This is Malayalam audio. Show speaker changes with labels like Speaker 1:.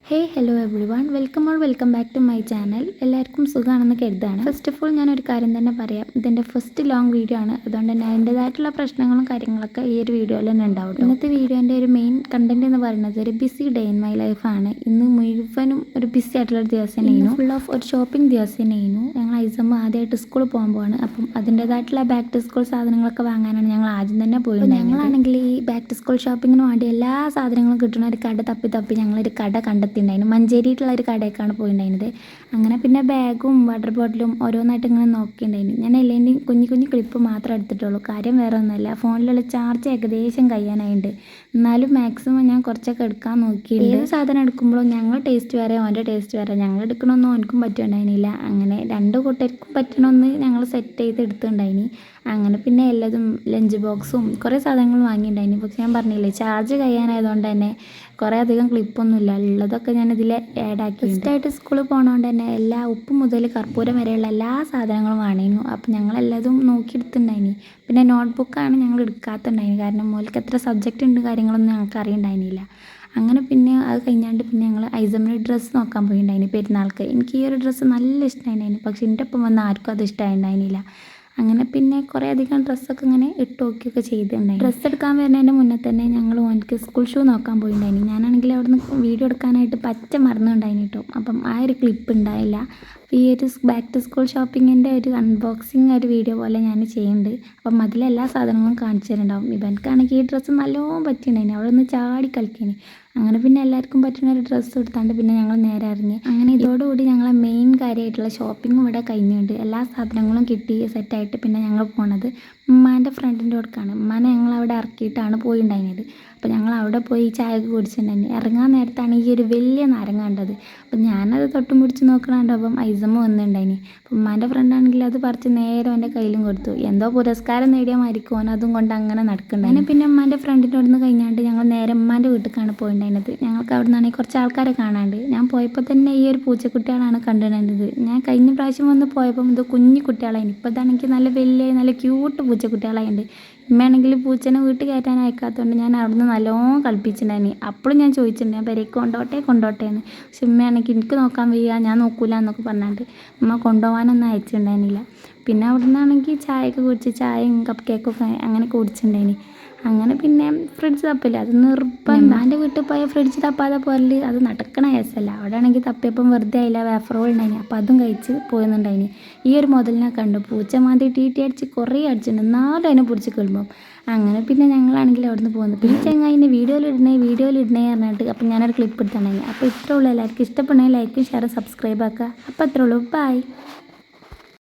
Speaker 1: Hello everyone welcome back to my channel. എല്ലാവർക്കും സുഖമാണെന്ന് കരുതാണ്. ഫസ്റ്റ് ഓഫ് ഓൾ ഞാനൊരു കാര്യം തന്നെ പറയാം, ഇതെൻ്റെ ഫസ്റ്റ് ലോങ് വീഡിയോ ആണ്. അതുകൊണ്ട് തന്നെ അതിൻ്റെതായിട്ടുള്ള പ്രശ്നങ്ങളും കാര്യങ്ങളൊക്കെ ഈ ഒരു വീഡിയോയിൽ തന്നെ ഉണ്ടാവും. ഇന്നത്തെ വീഡിയോൻ്റെ ഒരു മെയിൻ കണ്ടന്റ് എന്ന് പറയുന്നത് ഒരു ബിസി ഡേ ഇൻ മൈ ലൈഫാണ്. ഇന്ന് മുഴുവനും ഒരു ബിസി ആയിട്ടുള്ളൊരു ദിവസമായിരുന്നു. ഫുൾ ഓഫ് ഒരു ഷോപ്പിംഗ് ദിവസമായിരുന്നു. ഞങ്ങൾ ഐസമ്മ ആദ്യമായിട്ട് സ്കൂളിൽ പോകാൻ പോവാണ്. അപ്പം അതിൻ്റെതായിട്ടുള്ള ബാക്ക് ടു സ്കൂൾ സാധനങ്ങളൊക്കെ വാങ്ങാനാണ് ഞങ്ങൾ ആദ്യം തന്നെ പോയത്. ഞങ്ങളാണെങ്കിൽ ഈ ബാക്ക് ടു സ്കൂൾ ഷോപ്പിങ്ങിന് വേണ്ടി എല്ലാ സാധനങ്ങളും കിട്ടുന്ന ഒരു കട തപ്പി ഞങ്ങളൊരു കട കണ്ടെത്തിയിട്ടുണ്ടായിരുന്നു. മഞ്ചേരിയിട്ടുള്ള ഒരു കടയൊക്കെയാണ് പോയിട്ടുണ്ടായിരുന്നത്. അങ്ങനെ പിന്നെ ബാഗും വാട്ടർ ബോട്ടിലും ഓരോന്നായിട്ട് ഇങ്ങനെ നോക്കിയിട്ടുണ്ടായിരുന്നു. ഞാൻ എല്ലാം കുഞ്ഞു ക്ലിപ്പ് മാത്രമേ എടുത്തിട്ടുള്ളൂ. കാര്യം വേറെ ഒന്നുമല്ല, ഫോണിലുള്ള ചാർജ് ഏകദേശം കഴിയാനായിട്ടുണ്ട്. എന്നാലും മാക്സിമം ഞാൻ കുറച്ചൊക്കെ എടുക്കാൻ നോക്കിയിട്ടുണ്ട്. ഏത് സാധനം എടുക്കുമ്പോഴും ഞങ്ങൾ ടേസ്റ്റ് വേറെ, ഓൻ്റെ ടേസ്റ്റ് വേറെ. ഞങ്ങൾ എടുക്കണമെന്നും ഓനക്കും പറ്റുന്നുണ്ടായിരുന്നില്ല. അങ്ങനെ രണ്ട് കൂട്ടർക്കും പറ്റണമെന്ന് ഞങ്ങൾ സെറ്റ് ചെയ്ത് എടുത്തിട്ടുണ്ടായിനി. അങ്ങനെ പിന്നെ എല്ലാതും ലഞ്ച് ബോക്സും കുറേ സാധനങ്ങൾ വാങ്ങിയിട്ടുണ്ടായിരുന്നു. പക്ഷെ ഞാൻ പറഞ്ഞില്ലേ, ചാർജ് കഴിയാനായതുകൊണ്ട് തന്നെ കുറേ അധികം ക്ലിപ്പൊന്നുമില്ല. ഉള്ളതൊക്കെ ഞാനിതിൽ ആഡാക്കി. ഫസ്റ്റായിട്ട് സ്കൂളിൽ പോകണതുകൊണ്ട് തന്നെ എല്ലാ ഉപ്പ് മുതൽ കർപ്പൂരം വരെയുള്ള എല്ലാ സാധനങ്ങളും വാങ്ങിയിരുന്നു. അപ്പം ഞങ്ങളെല്ലാതും നോക്കിയെടുത്തിട്ടുണ്ടായിനി. പിന്നെ നോട്ട്ബുക്കാണ് ഞങ്ങൾ എടുക്കാത്തുണ്ടായിന്. കാരണം മോൾക്ക് എത്ര സബ്ജക്റ്റ് ഉണ്ട് കാര്യങ്ങളൊന്നും ഞങ്ങൾക്ക് അറിയണ്ടായിരുന്നില്ല. അങ്ങനെ പിന്നെ അത് കഴിഞ്ഞാണ്ട് പിന്നെ ഞങ്ങൾ ഐസമ്മിന് ഡ്രസ്സ് നോക്കാൻ പോയിട്ടുണ്ടായിന് പെരുന്നാൾക്ക്. എനിക്ക് ഈ ഒരു ഡ്രസ്സ് നല്ല ഇഷ്ടമായിട്ടുണ്ടായിന്. പക്ഷെ എൻ്റെ ഒപ്പം വന്ന ആർക്കും അത് ഇഷ്ടമായിട്ടുണ്ടായിരുന്നില്ല. അങ്ങനെ പിന്നെ കുറേ അധികം ഡ്രസ്സൊക്കെ ഇങ്ങനെ ഇട്ട് നോക്കിയൊക്കെ ചെയ്തിട്ടുണ്ടായി. ഡ്രസ്സ് എടുക്കാൻ വരുന്നതിൻ്റെ മുന്നേ തന്നെ ഞങ്ങൾ ഓനിക്ക് സ്കൂൾ ഷൂ നോക്കാൻ പോയിട്ടുണ്ടായിന്. ഞാനാണെങ്കിൽ അവിടെ നിന്ന് വീഡിയോ എടുക്കാനായിട്ട് മറന്നുണ്ടായിന് കേട്ടോ. അപ്പം ആ ഒരു ക്ലിപ്പ് ഉണ്ടായില്ല. ഈ ഒരു ബാക്ക് ടു സ്കൂൾ ഷോപ്പിങ്ങിൻ്റെ ഒരു അൺബോക്സിങ് ഒരു വീഡിയോ പോലെ ഞാൻ ചെയ്യുന്നുണ്ട്. അപ്പം അതിലെല്ലാ സാധനങ്ങളും കാണിച്ചു തരുന്നുണ്ടാവും. ഇവനക്കാണെങ്കിൽ ഈ ഡ്രസ്സ് നല്ലോണം പറ്റിയിട്ടുണ്ടായിന്. അവിടെ നിന്ന് ചാടി കളിക്കാന്. അങ്ങനെ പിന്നെ എല്ലാവർക്കും പറ്റുന്ന ഒരു ഡ്രസ്സ് എടുത്താണ്ട് പിന്നെ ഞങ്ങൾ നേരെ ഇറങ്ങി. അങ്ങനെ ഇതോടുകൂടി ഞങ്ങളെ മെയിൻ കാര്യമായിട്ടുള്ള ഷോപ്പിങ്ങും ഇവിടെ കഴിഞ്ഞുണ്ട്. എല്ലാ സാധനങ്ങളും കിട്ടി സെറ്റായിട്ട് പിന്നെ ഞങ്ങൾ പോണത് ഉമ്മാൻ്റെ ഫ്രണ്ടിൻ്റെ അടുക്കാണ്. ഉമ്മാനെ ഞങ്ങൾ അവിടെ ഇറക്കിയിട്ടാണ് പോയിട്ടുണ്ടായിരുന്നത്. അപ്പോൾ ഞങ്ങൾ അവിടെ പോയി ചായയൊക്കെ കുടിച്ചിട്ടുണ്ടായിരുന്നു. ഇറങ്ങാൻ നേരത്താണ് ഈ ഒരു വലിയ നാരങ്ങ കണ്ടത്. അപ്പം ഞാനത് തൊട്ടും പിടിച്ച് നോക്കണുണ്ട്. അപ്പം ഐസമ്മ വന്നിട്ടുണ്ടായിന്. അപ്പം ഉമ്മാൻ്റെ ഫ്രണ്ടാണെങ്കിൽ അത് പറിച്ച് നേരെ എൻ്റെ കയ്യിലും കൊടുത്തു. എന്തോ പുരസ്കാരം നേടിയ മാതിരിക്കും ഓൻ അതും കൊണ്ട് അങ്ങനെ നടക്കുന്നുണ്ടായിരുന്നു. പിന്നെ ഉമ്മാൻ്റെ ഫ്രണ്ടിൻ്റെ അവിടെ നിന്ന് കഴിഞ്ഞാണ്ട് ഞങ്ങൾ നേരെ ഉമ്മാൻ്റെ വീട്ടിലേക്കാണ് പോയിട്ടുണ്ടായിരുന്നത്. ഞങ്ങൾക്ക് അവിടെ നിന്നാണെങ്കിൽ കുറച്ച് ആൾക്കാരെ കാണാണ്ട്. ഞാൻ പോയപ്പോൾ തന്നെ ഈ ഒരു പൂച്ചക്കുട്ടികളാണ് കണ്ടിട്ടുണ്ടായിരുന്നത്. ഞാൻ കഴിഞ്ഞ പ്രാവശ്യം വന്ന് പോയപ്പം ഇത് കുഞ്ഞു കുട്ടികളായിരുന്നു. ഇപ്പോൾ ഇതാണെങ്കിൽ നല്ല വലിയ നല്ല ക്യൂട്ട് പൂച്ചക്കുട്ടികളായിട്ടുണ്ട്. ഉമ്മയാണെങ്കിൽ പൂച്ചനെ വീട്ടിൽ കയറ്റാൻ അയക്കാത്തതുകൊണ്ട് ഞാൻ അവിടുന്ന് നല്ലോണം കളിപ്പിച്ചിട്ടുണ്ടായിരുന്നു. അപ്പോഴും ഞാൻ ചോദിച്ചിട്ടുണ്ട്, ഞാൻ പെരേക്ക് കൊണ്ടോട്ടെ എന്ന്. പക്ഷെ ഉമ്മയാണെങ്കിൽ എനിക്ക് നോക്കാൻ വയ്യ, ഞാൻ നോക്കൂല എന്നൊക്കെ പറഞ്ഞിട്ട് ഉമ്മ കൊണ്ടുപോകാനൊന്നും അയച്ചിട്ടുണ്ടായിരുന്നില്ല. പിന്നെ അവിടെ നിന്നാണെങ്കിൽ ചായയൊക്കെ കുടിച്ച് ചായയും കപ്പ് കേക്കൊക്കെ അങ്ങനെ കുടിച്ചിട്ടുണ്ടായിന്. അങ്ങനെ പിന്നെ ഫ്രിഡ്ജ് തപ്പില്ല, അത് നിർബന്ധം. എൻ്റെ വീട്ടിൽ പോയ ഫ്രിഡ്ജ് തപ്പാതെ പോലെ അത് നടക്കണ കേസല്ല. അവിടെ ആണെങ്കിൽ തപ്പിയപ്പം വെറുതെ ആയില്ല, വേഫറോൾ ഉണ്ടായിന്. അപ്പം അതും കഴിച്ച് പോയെന്നുണ്ടായിന്. ഈ ഒരു മുതലിനെ കണ്ടു പൂച്ച മാതിരി ടീറ്റി അടിച്ച് കുറേ അടിച്ചിട്ടുണ്ട്. എന്നാലും അതിനെ പിടിച്ച് കിളുമ്പം. അങ്ങനെ പിന്നെ ഞങ്ങളാണെങ്കിൽ അവിടെ നിന്ന് പോകുന്നത്. പിന്നെ ചങ്ങായിനെ വീഡിയോയിലിടണേ പറഞ്ഞിട്ട് അപ്പം ഞാനൊരു ക്ലിപ്പ് എടുത്തിട്ടുണ്ടായിരുന്നു. അപ്പോൾ ഇത്രേ ഉള്ളൂ. എല്ലാവർക്കും ഇഷ്ടപ്പെടുന്നെങ്കിൽ ലൈക്കും ഷെയറും സബ്സ്ക്രൈബ് ആക്കുക. അപ്പോൾ അത്രേ ഉള്ളൂ. ബൈ.